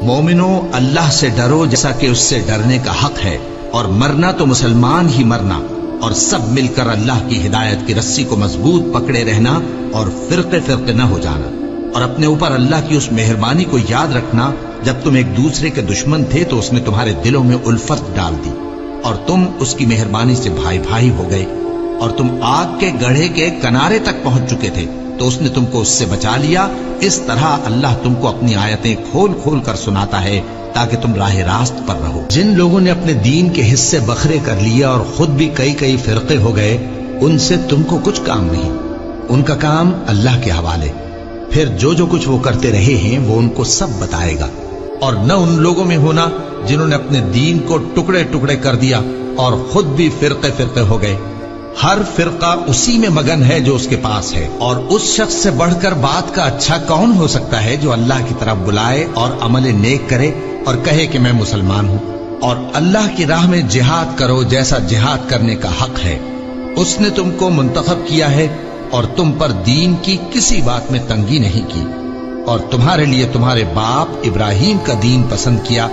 مومنو اللہ سے ڈرو جیسا کہ اس سے ڈرنے کا حق ہے، اور مرنا تو مسلمان ہی مرنا، اور سب مل کر اللہ کی ہدایت کی رسی کو مضبوط پکڑے رہنا اور فرقے فرقے نہ ہو جانا، اور اپنے اوپر اللہ کی اس مہربانی کو یاد رکھنا جب تم ایک دوسرے کے دشمن تھے تو اس نے تمہارے دلوں میں الفت ڈال دی اور تم اس کی مہربانی سے بھائی بھائی ہو گئے، اور تم آگ کے گڑھے کے کنارے تک پہنچ چکے تھے تو اس نے تم کو اس سے بچا لیا۔ اس طرح اللہ تم کو اپنی آیتیں کھول کھول کر سناتا ہے تاکہ تم راہ راست پر رہو۔ جن لوگوں نے اپنے دین کے حصے بکھرے کر لیے اور خود بھی کئی فرقے ہو گئے، ان سے تم کو کچھ کام نہیں، ان کا کام اللہ کے حوالے، پھر جو کچھ وہ کرتے رہے ہیں وہ ان کو سب بتائے گا۔ اور نہ ان لوگوں میں ہونا جنہوں نے اپنے دین کو ٹکڑے ٹکڑے کر دیا اور خود بھی فرقے فرقے ہو گئے۔ ہر فرقہ اسی میں مگن ہے جو اس کے پاس ہے، اور اس شخص سے بڑھ کر بات کا اچھا کون ہو سکتا ہے جو اللہ کی طرف بلائے اور عمل نیک کرے اور کہے کہ میں مسلمان ہوں۔ اور اللہ کی راہ میں جہاد کرو جیسا جہاد کرنے کا حق ہے، اس نے تم کو منتخب کیا ہے اور تم پر دین کی کسی بات میں تنگی نہیں کی، اور تمہارے لیے تمہارے باپ ابراہیم کا دین پسند کیا،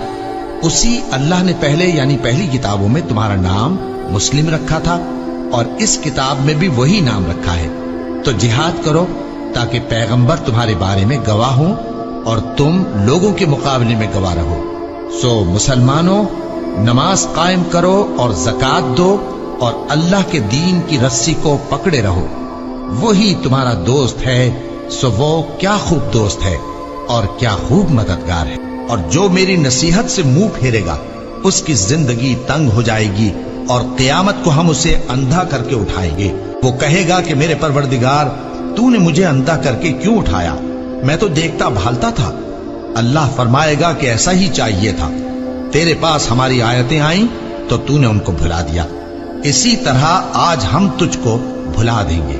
اسی اللہ نے پہلے یعنی پہلی کتابوں میں تمہارا نام مسلم رکھا تھا، اور اس کتاب میں بھی وہی نام رکھا ہے۔ تو جہاد کرو تاکہ پیغمبر تمہارے بارے میں گواہ ہوں اور تم لوگوں کے مقابلے میں گواہ رہو۔ سو مسلمانوں، نماز قائم کرو اور زکوٰۃ دو اور اللہ کے دین کی رسی کو پکڑے رہو، وہی تمہارا دوست ہے، سو وہ کیا خوب دوست ہے اور کیا خوب مددگار ہے۔ اور جو میری نصیحت سے منہ پھیرے گا اس کی زندگی تنگ ہو جائے گی، اور قیامت کو ہم اسے اندھا کر کے اٹھائیں گے۔ وہ کہے گا کہ میرے پروردگار، تو نے مجھے اندھا کر کے کیوں اٹھایا؟ میں تو دیکھتا بھالتا تھا۔ اللہ فرمائے گا کہ ایسا ہی چاہیے تھا، تیرے پاس ہماری آیتیں آئیں تو تو نے ان کو بھلا دیا، اسی طرح آج ہم تجھ کو بھلا دیں گے۔